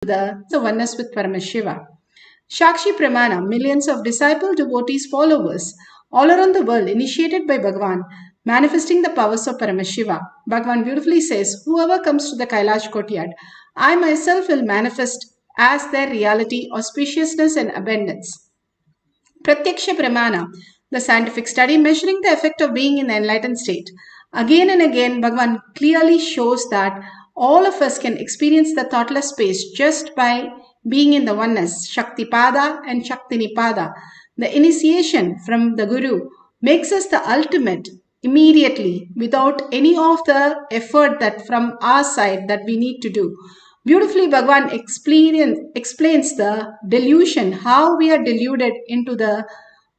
the oneness with Paramashiva. Shakshi Pramana, millions of disciple devotees followers all around the world initiated by Bhagavan, manifesting the powers of Paramashiva. Bhagavan beautifully says, whoever comes to the Kailash courtyard, I myself will manifest as their reality, auspiciousness and abundance. Pratyaksha Pramana, the scientific study measuring the effect of being in the enlightened state. Again and again, Bhagavan clearly shows that all of us can experience the thoughtless space just by being in the oneness, Shakti Pada and Shakti Nipada. The initiation from the Guru makes us the ultimate immediately without any of the effort that from our side that we need to do. Beautifully, Bhagavan explains the delusion, how we are deluded into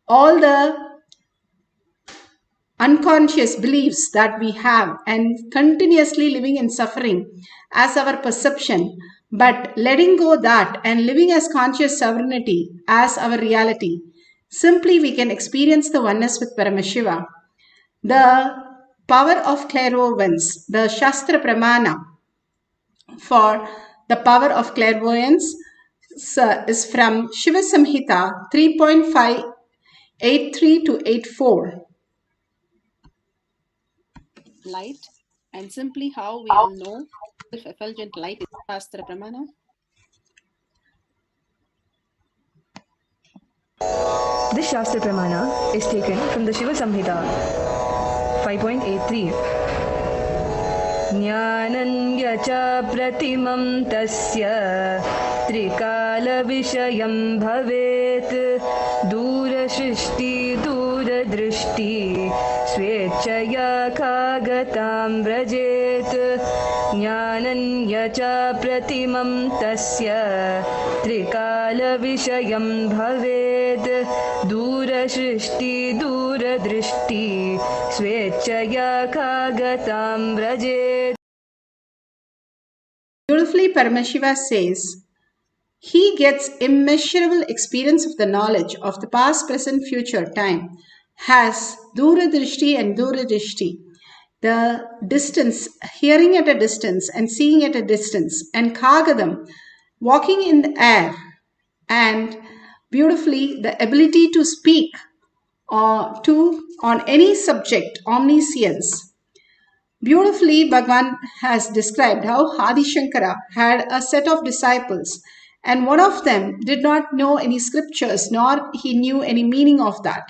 all the unconscious beliefs that we have and continuously living in suffering as our perception, but letting go that and living as conscious sovereignty as our reality. Simply we can experience the oneness with Paramashiva. The power of clairvoyance, the Shastra Pramana for the power of clairvoyance is from Shiva Samhita 3.583 to 84. Light, and simply how we will know if effulgent light is Shastra Pramana. This Shastra Pramana is taken from the Shiva Samhita 5.83. Jnananya cha pratimam tasya trikala vishayam bhavet dura shrishti dura drishti swechaya khagatam vrajet jnananya cha pratimam tasya trikala vishayam bhavet dura shrishti dura drishti swechaya khagatam vrajet. Beautifully, Paramashiva says, he gets immeasurable experience of the knowledge of the past, present, future time, has Dura Drishti and Dura Drishti, the distance, hearing at a distance and seeing at a distance, and Kagadam, walking in the air, and beautifully the ability to speak on any subject, omniscience. Beautifully, Bhagavan has described how Adi Shankara had a set of disciples, and one of them did not know any scriptures, nor he knew any meaning of that.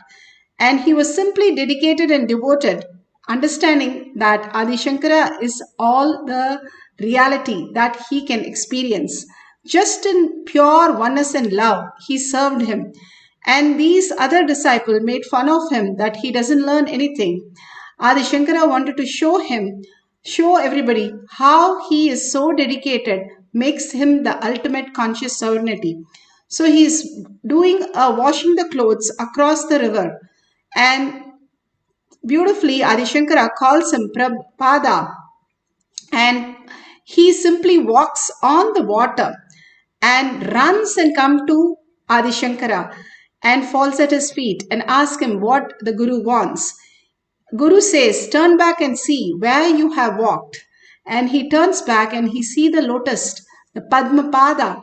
And he was simply dedicated and devoted, understanding that Adi Shankara is all the reality that he can experience. Just in pure oneness and love, he served him. And these other disciples made fun of him that he doesn't learn anything. Adi Shankara wanted to show everybody how he is so dedicated, makes him the ultimate conscious sovereignty. So he is doing washing the clothes across the river, and beautifully Adi Shankara calls him Prabhupada, and he simply walks on the water and runs and comes to Adi Shankara and falls at his feet and asks him what the Guru wants. Guru says, turn back and see where you have walked. And he turns back and he sees the lotus, the Padmapada.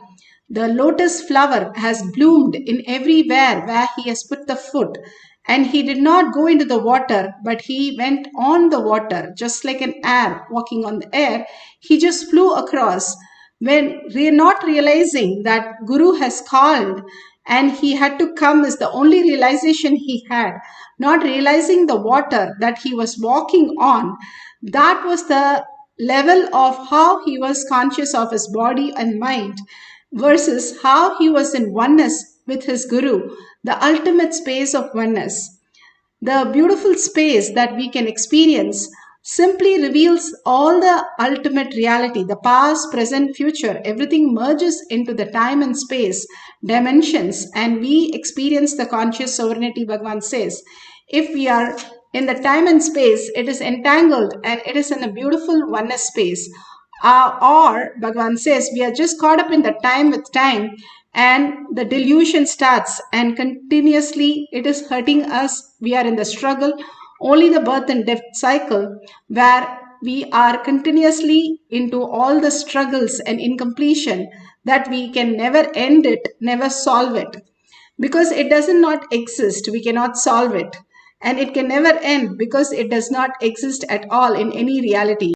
The lotus flower has bloomed in everywhere where he has put the foot. And he did not go into the water, but he went on the water, just like an air walking on the air. He just flew across when not realizing that Guru has called and he had to come is the only realization he had, not realizing the water that he was walking on. That was the level of how he was conscious of his body and mind versus how he was in oneness with his Guru, the ultimate space of oneness. The beautiful space that we can experience simply reveals all the ultimate reality, the past, present, future. Everything merges into the time and space dimensions, and we experience the conscious sovereignty. Bhagavan says, if we are in the time and space, it is entangled and it is in a beautiful oneness space. Or Bhagavan says, we are just caught up in the time with time, and the delusion starts and continuously it is hurting us. We are in the struggle, only the birth and death cycle, where we are continuously into all the struggles and incompletion. that we can never end it, never solve it. Because it does not exist, we cannot solve it. And it can never end because it does not exist at all in any reality.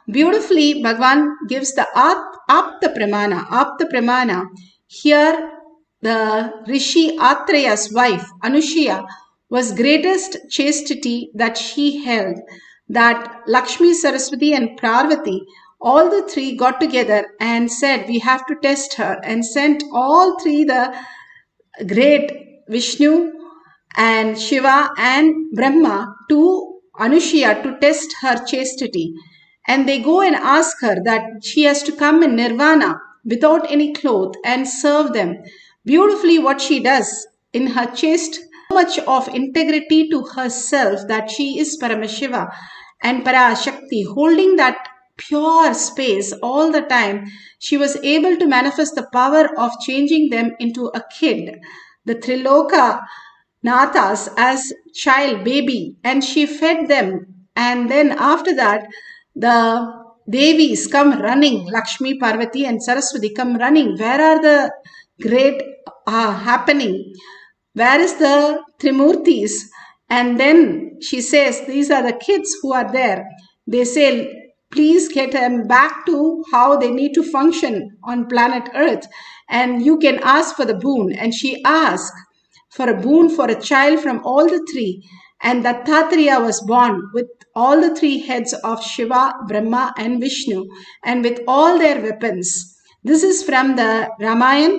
Beautifully, Bhagavan gives the Apta Pramana. Apta Pramana. Here, the Rishi Atreya's wife, Anushya, was greatest chastity that she held. That Lakshmi, Saraswati, and Parvati, all the three got together and said, we have to test her, and sent all three the great Vishnu and Shiva and Brahma to Anushya to test her chastity. And they go and ask her that she has to come in nirvana without any cloth and serve them. Beautifully, what she does in her chaste, so much of integrity to herself that she is Paramashiva and Parashakti, holding that pure space all the time, she was able to manifest the power of changing them into a kid, the Triloka Nathas, as child baby, and she fed them. And then after that, the Devis come running, Lakshmi, Parvati, and Saraswati come running. Where are the great happening? Where is the Trimurtis? And then she says, these are the kids who are there. They say, please get them back to how they need to function on planet Earth. And you can ask for the boon. And she asked for a boon for a child from all the three. And Dattatreya was born with all the three heads of Shiva, Brahma, and Vishnu, and with all their weapons. This is from the Ramayana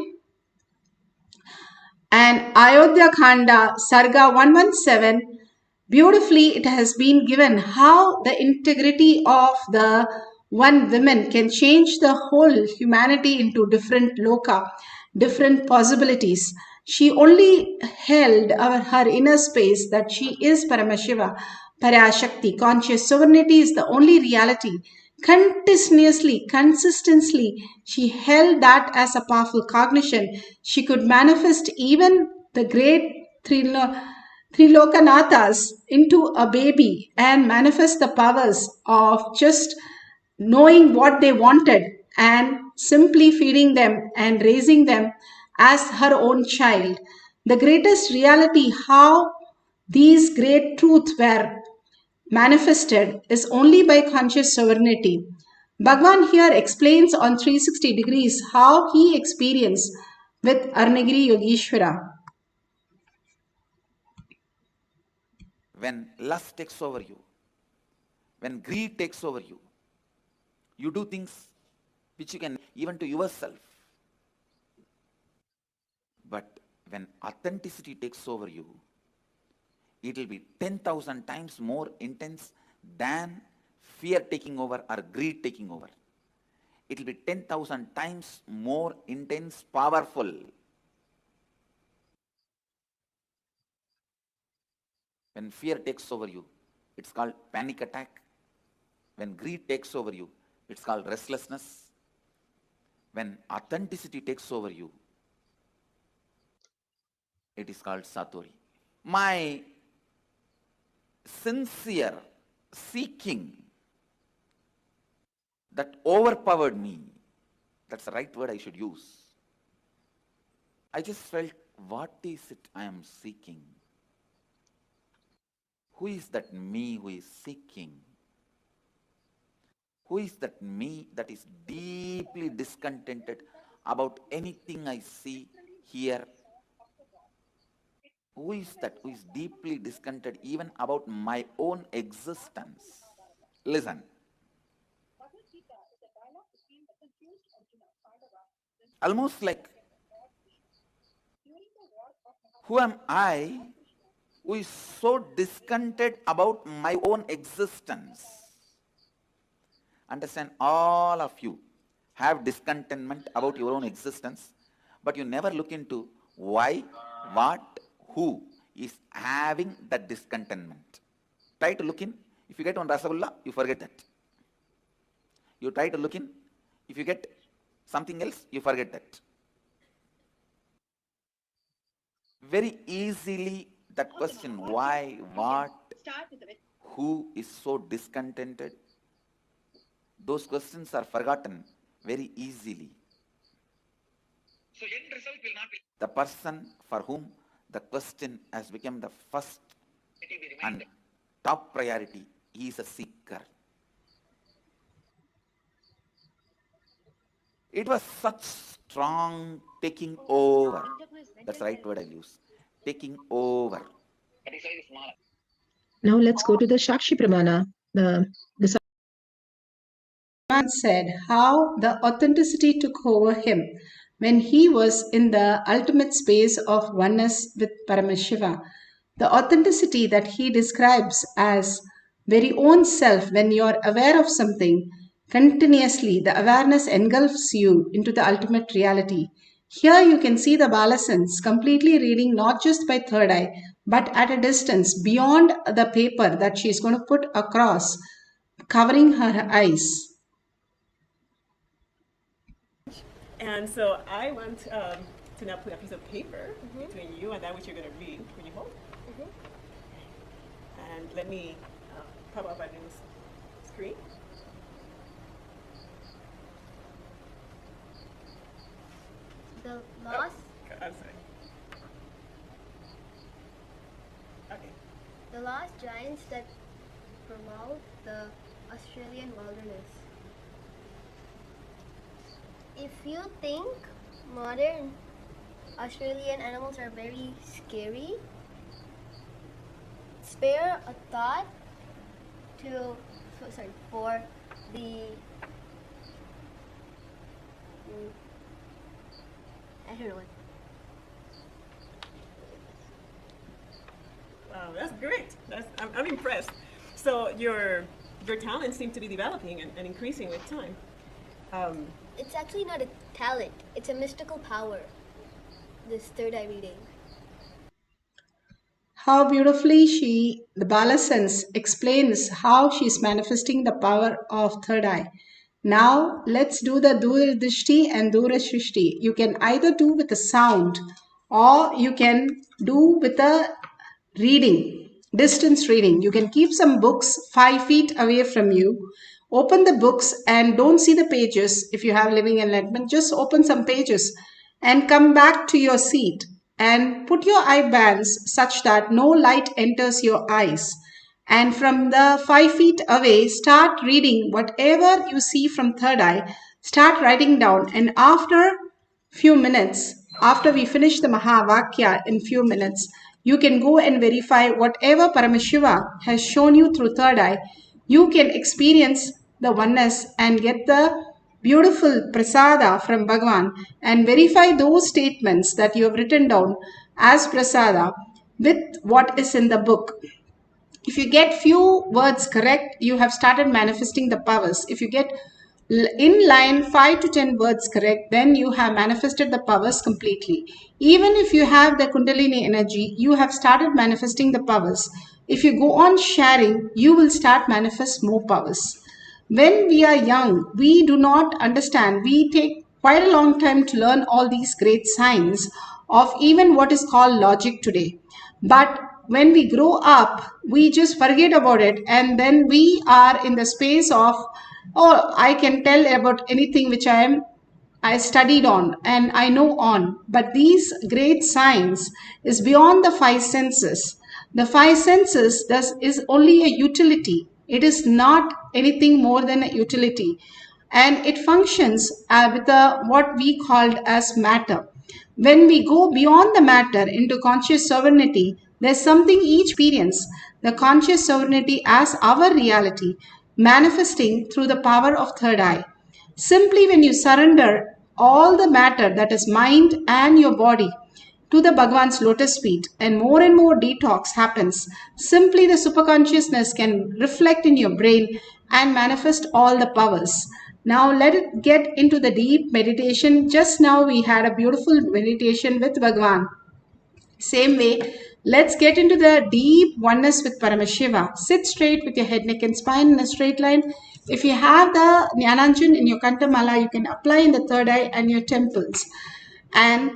and Ayodhya Khanda, Sarga 117. Beautifully, it has been given how the integrity of the one woman can change the whole humanity into different loka, different possibilities. She only held her inner space that she is Paramashiva, Parashakti. Conscious sovereignty is the only reality. Continuously, consistently, she held that as a powerful cognition. She could manifest even the great Trilokanathas into a baby and manifest the powers of just knowing what they wanted and simply feeding them and raising them as her own child. The greatest reality, how these great truths were manifested, is only by conscious sovereignty. Bhagwan here explains on 360 degrees how he experienced with Arnagiri Yogeshwara. When lust takes over you, when greed takes over you, you do things which you can even to yourself. But when authenticity takes over you, it will be 10,000 times more intense than fear taking over or greed taking over. It will be 10,000 times more intense, powerful. When fear takes over you, it's called panic attack. When greed takes over you, it's called restlessness. When authenticity takes over you, it is called satori. My sincere seeking that overpowered me, that's the right word I should use. I just felt, what is it I am seeking? Who is that me who is seeking? Who is that me that is deeply discontented about anything I see, hear? Who is that who is deeply discontented even about my own existence? Listen. Almost like, who am I who is so discontented about my own existence? Understand, all of you have discontentment about your own existence, but you never look into why, what, who is having that discontentment. Try to look in. If you get one Rasagulla, you forget that. You try to look in. If you get something else, you forget that. Very easily, that question, why, what, who is so discontented, those questions are forgotten very easily. The person for whom the question has become the first and top priority is a seeker. It was such strong taking over. That's the right word I use. Taking over. Now let's go to the Shakshi Pramana. The Bhagavan said how the authenticity took over him when he was in the ultimate space of oneness with Paramashiva. The authenticity that he describes as very own self when you are aware of something continuously, the awareness engulfs you into the ultimate reality. Here you can see the Balasans completely reading not just by third eye, but at a distance beyond the paper that she is going to put across, covering her eyes. And so I want to now put a piece of paper between you and that which you're going to read. Will you hold? And let me pop up a new screen. The lost. I'm sorry. Okay. The lost giants that promote the Australian wilderness. If you think modern Australian animals are very scary, spare a thought for the I don't know what. Wow, that's great. I'm impressed. So your talents seem to be developing and increasing with time. It's actually not a talent, it's a mystical power, this third eye reading. How beautifully the Balasans explains how she's manifesting the power of third eye. Now let's do the Duradrishti and Durashrishti. You can either do with a sound or you can do with a reading, distance reading. You can keep some books 5 feet away from you. Open the books and don't see the pages. If you have living enlightenment, just open some pages and come back to your seat and put your eye bands such that no light enters your eyes. And from the 5 feet away, start reading whatever you see from third eye. Start writing down, and after few minutes, after we finish the Mahavakya in few minutes, you can go and verify whatever Paramashiva has shown you through third eye. You can experience the oneness and get the beautiful prasada from Bhagavan and verify those statements that you have written down as prasada with what is in the book. If you get few words correct, you have started manifesting the powers. If you get in line 5 to 10 words correct, then you have manifested the powers completely. Even if you have the Kundalini energy, you have started manifesting the powers. If you go on sharing, you will start manifest more powers. When we are young, we do not understand. We take quite a long time to learn all these great signs of even what is called logic today. But when we grow up, we just forget about it, and then we are in the space of, oh, I can tell about anything which I studied on and I know on. But these great signs is beyond the 5 senses. The 5 senses is only a utility. It is not anything more than a utility, and it functions with what we called as matter. When we go beyond the matter into conscious sovereignty, there's something each experience, the conscious sovereignty as our reality, manifesting through the power of third eye. Simply when you surrender all the matter, that is mind and your body, to the Bhagavan's lotus feet, and more detox happens. Simply the superconsciousness can reflect in your brain and manifest all the powers. Now let it get into the deep meditation. Just now we had a beautiful meditation with Bhagavan. Same way, let's get into the deep oneness with Paramashiva. Sit straight with your head, neck and spine in a straight line. If you have the Jnananjan in your Kantamala, you can apply in the third eye and your temples. And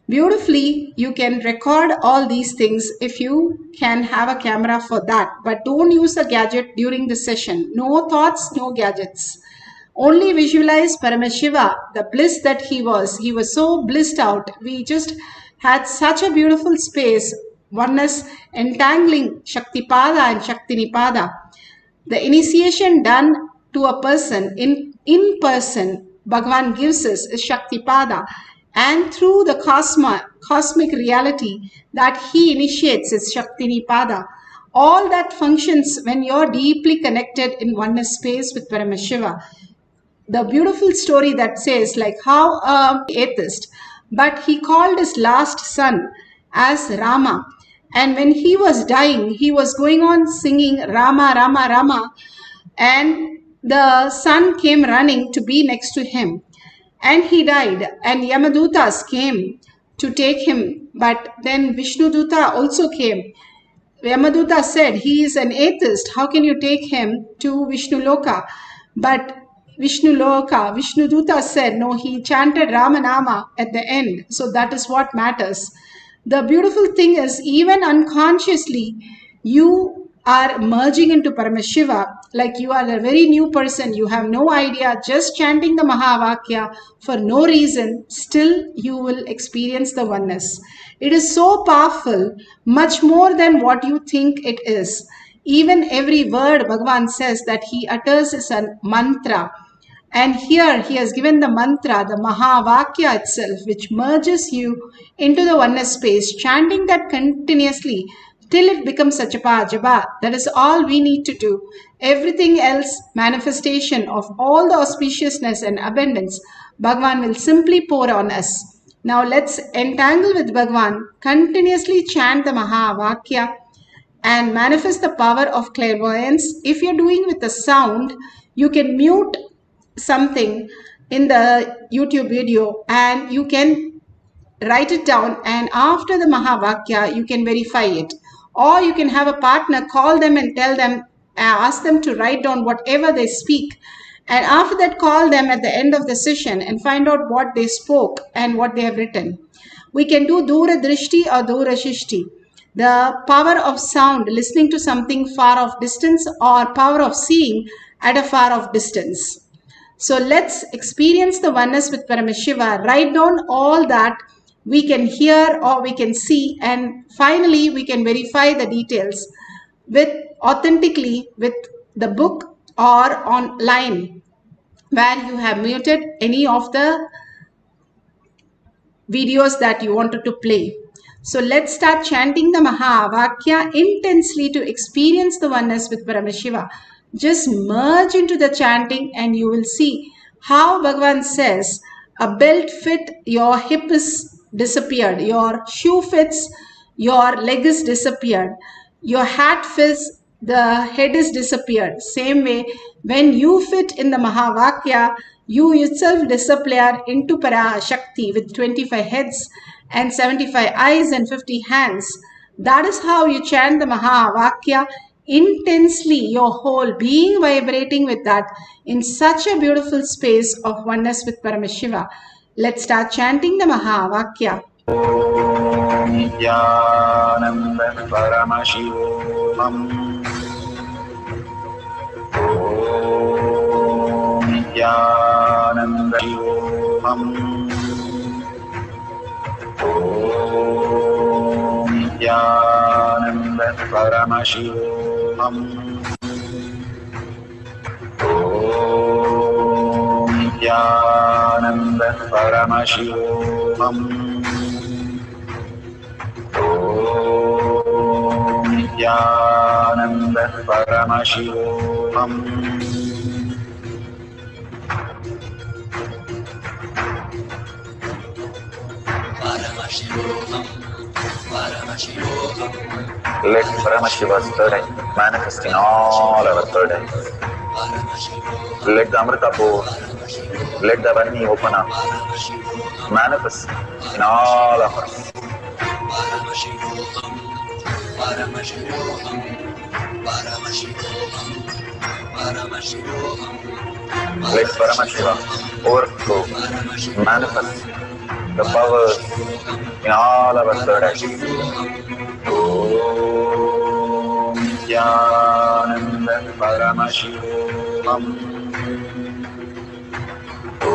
beautifully, you can record all these things if you can have a camera for that. But don't use a gadget during the session. No thoughts, no gadgets. only visualize Paramashiva, the bliss that he was. He was so blissed out. We just had such a beautiful space, oneness entangling Shaktipada and Shaktinipada. The initiation done to a person in person, Bhagavan gives us is Shaktipada, and through the cosmic reality that he initiates is Shaktinipada. All that functions when you're deeply connected in oneness space with Paramashiva. The beautiful story that says like how atheist, but he called his last son as Rama, and when he was dying he was going on singing Rama Rama Rama, and the son came running to be next to him, and he died, and Yamadutas came to take him, but then Vishnu Duta also came. Yamaduta said, he is an atheist. How can you take him to Vishnu Loka? But Vishnu Duta said, no, he chanted Ramanama at the end. So that is what matters. The beautiful thing is, even unconsciously, you are merging into Paramashiva, like you are a very new person, you have no idea, just chanting the Mahavakya for no reason, still you will experience the oneness. It is so powerful, much more than what you think it is. Even every word Bhagavan says that he utters is a mantra. And here he has given the mantra, the Mahavakya itself, which merges you into the oneness space, chanting that continuously till it becomes Sachapa Japa. That is all we need to do. Everything else, manifestation of all the auspiciousness and abundance, Bhagavan will simply pour on us. Now let's entangle with Bhagavan, continuously chant the Mahavakya and manifest the power of clairvoyance. If you're doing with the sound, you can mute something in the YouTube video and you can write it down, and after the Mahavakya you can verify it, or you can have a partner, call them and tell them, ask them to write down whatever they speak, and after that call them at the end of the session and find out what they spoke and what they have written. We can do Dura Drishti or Dura Shishti, the power of sound, listening to something far off distance, or power of seeing at a far off distance. So let's experience the oneness with Paramashiva. Write down all that we can hear or we can see, and finally we can verify the details with authentically with the book or online where you have muted any of the videos that you wanted to play. So let's start chanting the Mahavakya intensely to experience the oneness with Paramashiva. Just merge into the chanting and you will see how Bhagavan says, a belt fit, your hip is disappeared, your shoe fits, your leg is disappeared, your hat fits, the head is disappeared. Same way, when you fit in the Mahavakya, you yourself disappear into Parashakti with 25 heads and 75 eyes and 50 hands. That is how you chant the Mahavakya intensely, your whole being vibrating with that in such a beautiful space of oneness with Paramashiva. Let's start chanting the Mahavakya. Nithyananda Paramashivoham. Nithyananda Paramashivoham. Nithyananda Paramashivoham. Nithyananda Paramashivoham. Nithyananda Paramashivoham. Let Paramashiva's third eye manifest in all our third eyes. Let the Amrita pour, let the Varni open up, manifest in all of us. Let Paramashiva overflow, manifest the powers in all our third eyes. Om Nithyananda Paramashivoham.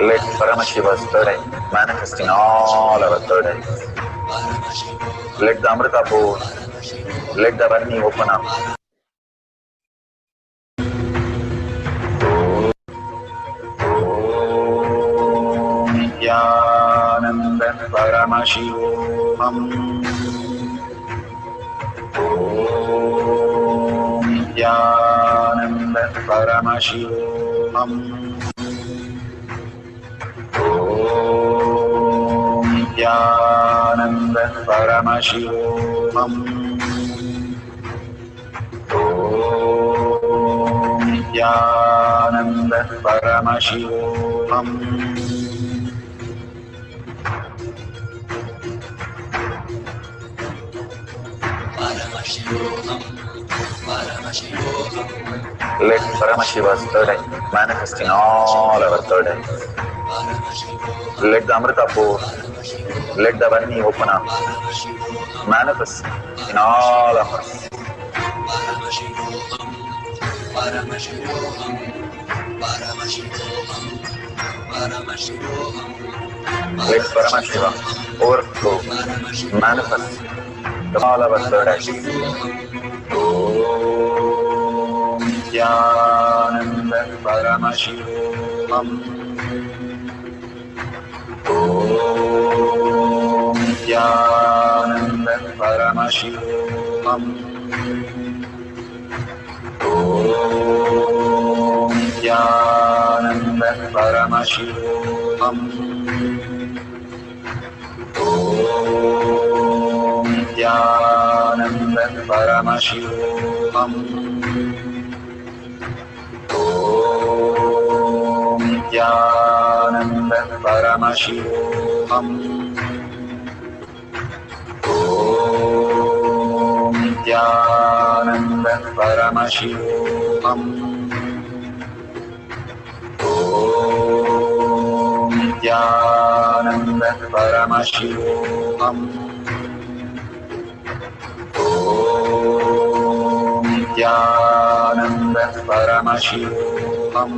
Let Paramashiva's third eye manifest in all our third eyes. Let the Amrita pour, let the Varni open up. Nithyananda Paramashivoham. Nithyananda Paramashivoham. Nithyananda Paramashivoham. Nithyananda Paramashivoham. Let Paramashiva's third eye manifest in all our third eyes. Let the Amrita pour, let the Varni open up, manifest in all of us. Let Paramashiva overflow, manifest in all our third eyes. Om Nithyananda Paramashivoham. Om Nithyananda Paramashivoham. Om Nithyananda Paramashivoham. Om Nithyananda Paramashivoham. Om Nithyananda Paramashivoham. Om Nithyananda Paramashivoham. Om Nithyananda Paramashivoham. Om Nithyananda Paramashivoham.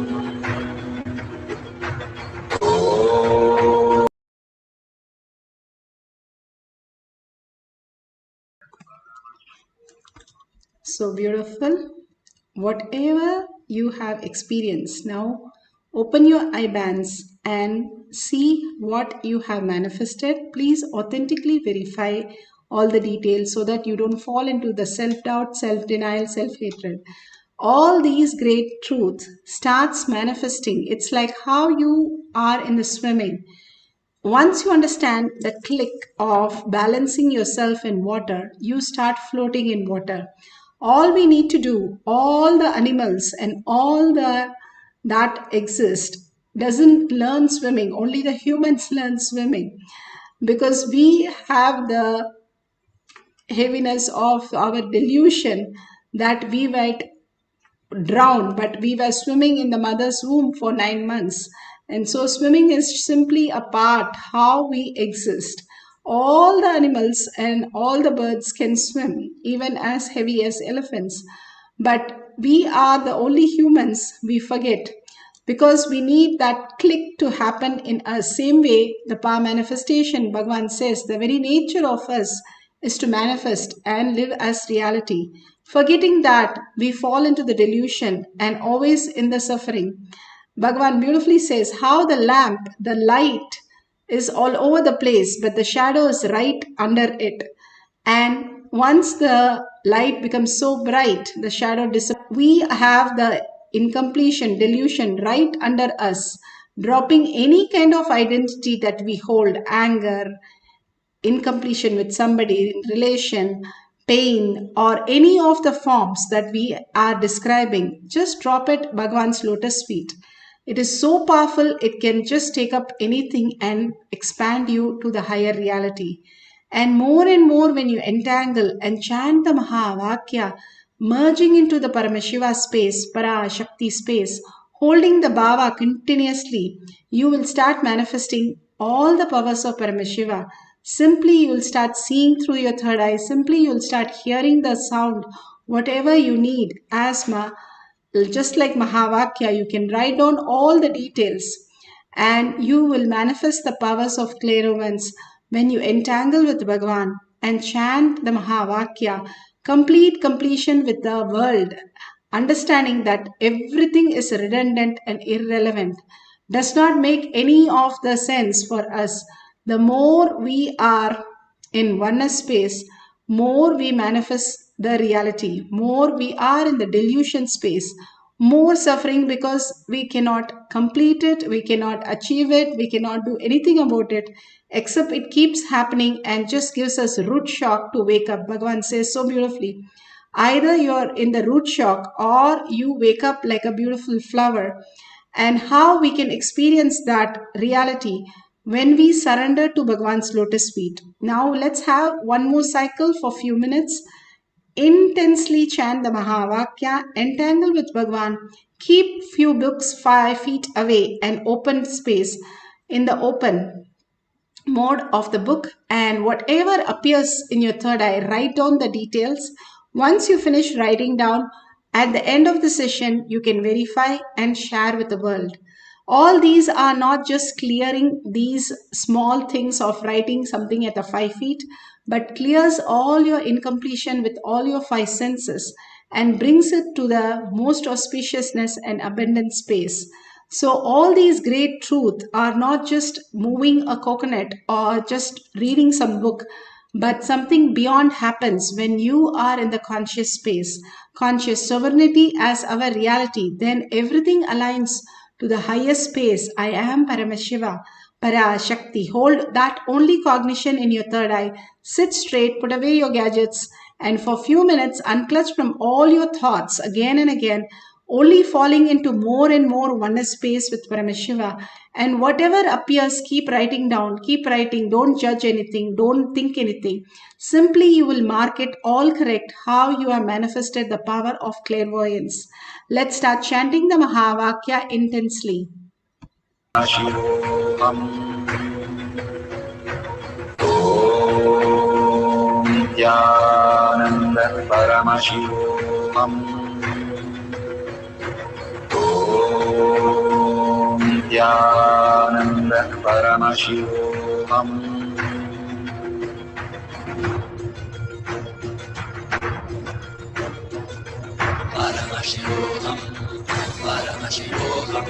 So beautiful. Whatever you have experienced, now open your eye bands and see what you have manifested. Please authentically verify all the details so that you don't fall into the self-doubt, self-denial, self-hatred. All these great truths starts manifesting. It's like how you are in the swimming. Once you understand the click of balancing yourself in water, you start floating in water. All we need to do, all the animals and all the that exist doesn't learn swimming, only the humans learn swimming, because we have the heaviness of our delusion that we might drown, but we were swimming in the mother's womb for 9 months. And so swimming is simply a part how we exist. All the animals and all the birds can swim, even as heavy as elephants. But we are the only humans we forget, because we need that click to happen in us. Same way, the power manifestation, Bhagavan says, the very nature of us is to manifest and live as reality. Forgetting that, we fall into the delusion and always in the suffering. Bhagavan beautifully says how the lamp, the light is all over the place, but the shadow is right under it. And once the light becomes so bright, the shadow disappears. We have the incompletion, delusion right under us, dropping any kind of identity that we hold, anger, incompletion with somebody, relation, pain, or any of the forms that we are describing. Just drop it Bhagavan's lotus feet. It is so powerful, it can just take up anything and expand you to the higher reality. And more when you entangle and chant the Mahavakya, merging into the Paramashiva space, Parashakti space, holding the Bhava continuously, you will start manifesting all the powers of Paramashiva. Simply you will start seeing through your third eye. Simply you will start hearing the sound, whatever you need, asthma, just like Mahavakya, you can write down all the details and you will manifest the powers of clairvoyance when you entangle with Bhagavan and chant the Mahavakya, complete completion with the world, understanding that everything is redundant and irrelevant, does not make any of the sense for us. The more we are in oneness space, more we manifest the reality, more we are in the delusion space, more suffering because we cannot complete it, we cannot achieve it, we cannot do anything about it, except it keeps happening and just gives us root shock to wake up. Bhagavan says so beautifully, either you're in the root shock or you wake up like a beautiful flower. And how we can experience that reality when we surrender to Bhagavan's lotus feet. Now let's have one more cycle for few minutes. Intensely chant the Mahavakya, entangle with Bhagavan, keep few books 5 feet away and open space in the open mode of the book, and whatever appears in your third eye, write down the details. Once you finish writing down, at the end of the session, you can verify and share with the world. All these are not just clearing these small things of writing something at the 5 feet, but clears all your incompletion with all your 5 senses and brings it to the most auspiciousness and abundant space. So all these great truths are not just moving a coconut or just reading some book, but something beyond happens when you are in the conscious space. Conscious sovereignty as our reality, then everything aligns to the highest space. I am Paramashiva, Parashakti. Hold that only cognition in your third eye. Sit straight, put away your gadgets, and for a few minutes unclutch from all your thoughts again and again, only falling into more and more oneness space with Paramashiva. And whatever appears, keep writing down, keep writing, don't judge anything, don't think anything. Simply you will mark it all correct how you have manifested the power of clairvoyance. Let's start chanting the Mahavakya intensely. Nithyananda Paramashivam. Nithyananda Paramashivoham. Paramashivoham. Paramashivoham.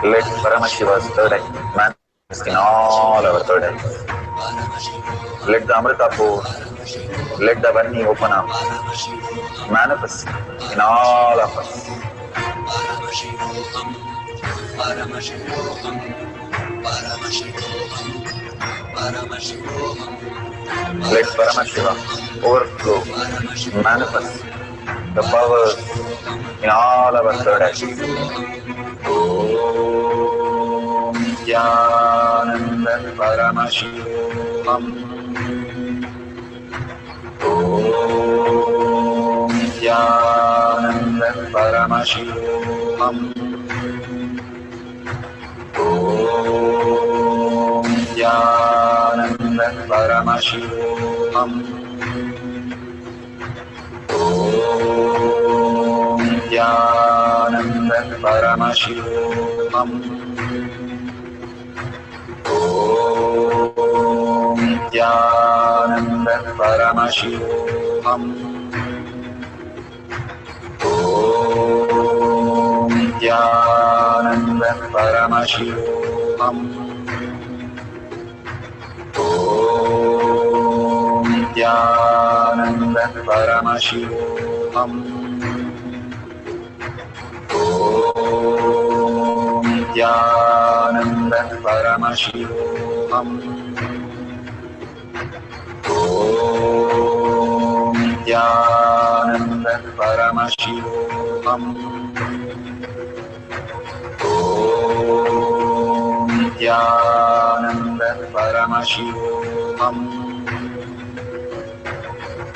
Let Paramashiva's third eye manifest in all our third eyes. Let the Amrita pour, let the Varni open up, manifest in all of us. Paramashivoham. Paramashivoham, Paramashivoham, Paramashivoham. Let Paramashiva overflow, manifest the powers in all our third eyes. Om Nithyananda Paramashivoham. Om Nithyananda Paramashivoham. Om Nithyananda Paramashivoham. Om Nithyananda Paramashivoham. Om Nithyananda Paramashivoham. Om Nithyananda Paramashivoham. Om Nithyananda Paramashivoham. Om Nithyananda Paramashivoham. Om Nithyananda Paramashivoham. Om Nithyananda Paramashivoham.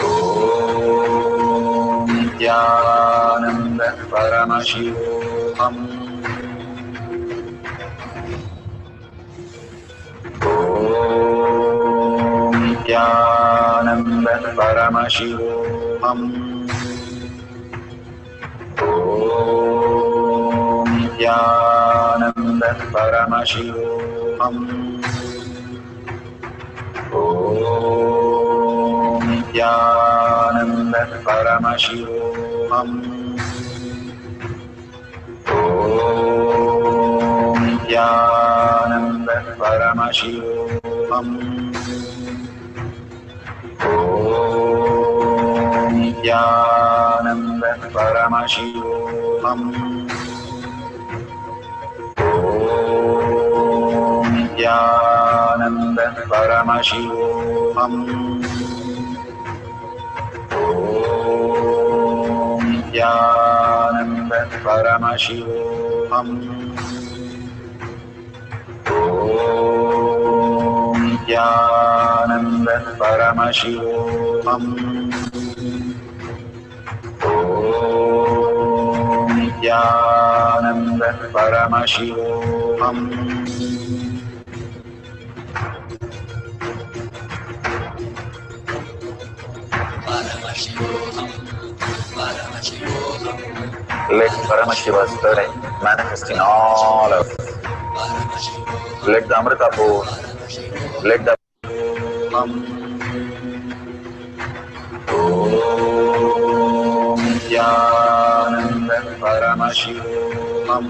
Om Nithyananda Paramashivoham. Om Nithyananda Paramashivoham. Om Nithyananda Paramashivoham. Om Nithyananda Paramashivoham. Om Nithyananda Paramashivoham. Om Nithyananda Paramashivoham. Om Nithyananda Paramashivoham. Om Nithyananda Paramashivoham. Om Nithyananda Paramashivoham. Om Nithyananda Paramashivoham. Let Paramashiva's third eye manifest in all of us. Let the Amrita pour, let the Om Nithyananda Paramashivoham.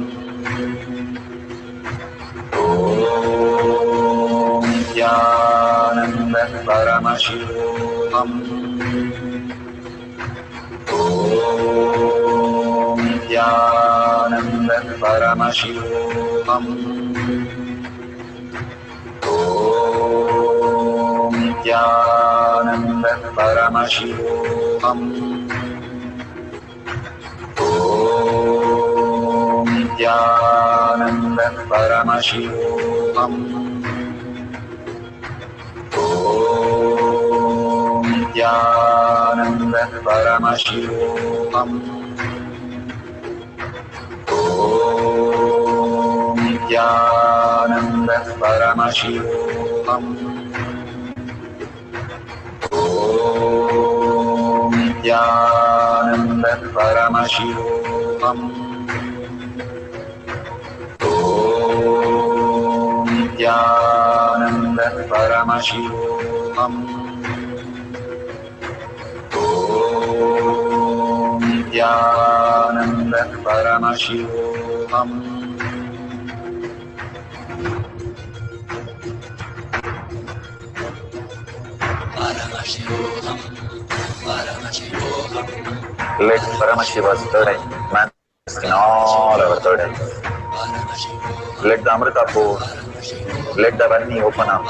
Om Nithyananda Paramashivoham. Om Nithyananda Paramashivoham. Om Nithyananda Paramashivoham. Om Nithyananda Paramashivoham. Om Nithyananda Paramashivoham. Om Nithyananda Paramashivoham. Om Nithyananda Paramashivoham. Om Nithyananda Paramashivoham. Om Nithyananda Paramashivoham. Let Paramashiva's third eye manifest in all our third eyes. Let the Amrita pour, let the Vani open up,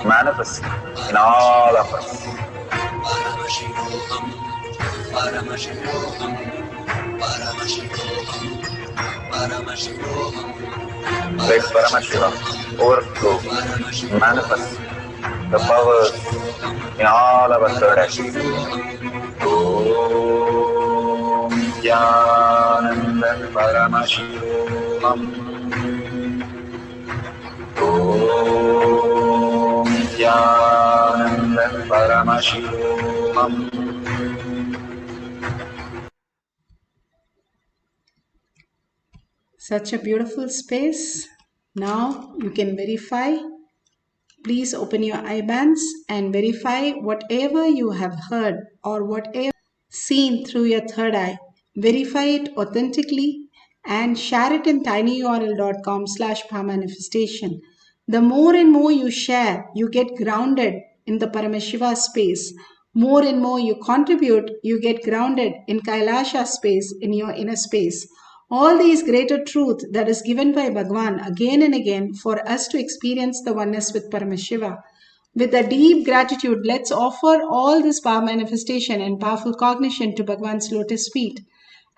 manifest in all of us. Let Paramashiva overflow, manifest the powers in all our third eyes. Om Nithyananda Paramashivoham. Om Nithyananda Paramashivoham. Such a beautiful space. Now you can verify. Please open your eye bands and verify whatever you have heard or whatever seen through your third eye. Verify it authentically and share it in tinyurl.com/powermanifestation. The more and more you share, you get grounded in the Paramashiva space. More and more you contribute, you get grounded in Kailasha space, in your inner space. All these greater truth that is given by Bhagwan again and again for us to experience the oneness with Paramashiva. With a deep gratitude, let's offer all this power manifestation and powerful cognition to Bhagwan's lotus feet.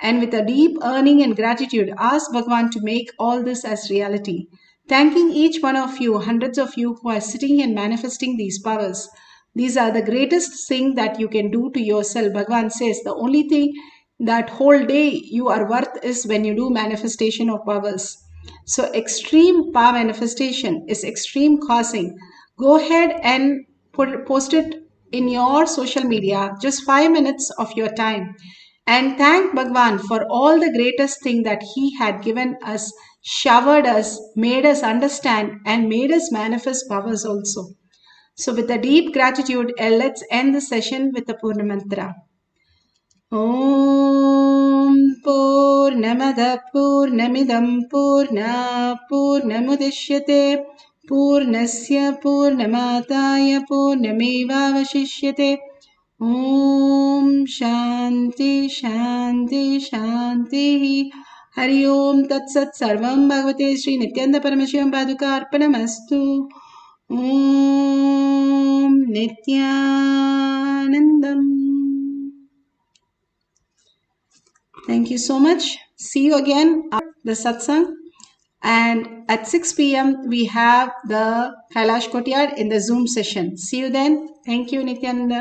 And with a deep earning and gratitude, ask Bhagwan to make all this as reality. Thanking each one of you, hundreds of you who are sitting and manifesting these powers. These are the greatest thing that you can do to yourself. Bhagwan says the only thing that whole day you are worth is when you do manifestation of powers. So extreme power manifestation is extreme causing. Go ahead and post it in your social media, just 5 minutes of your time. and thank Bhagwan for all the greatest thing that he had given us, showered us, made us understand, and made us manifest powers also. So with a deep gratitude, let's end the session with the Purna Mantra. Om Purnamada Purnamidam Purna Purnamudishyate Purnasya Purnamataya Purnamevavashishyate. Om Shanti Shanti Shanti. Hari Om Tat Sat Sarvam Bhagavate Sri Nithyananda Paramashivam Paduka Arpanamastu. Om Nithyanandam. Thank you so much. See you again after the satsang. And at 6 p.m. we have the Kailash Courtyard in the Zoom session. See you then. Thank you, Nithyananda.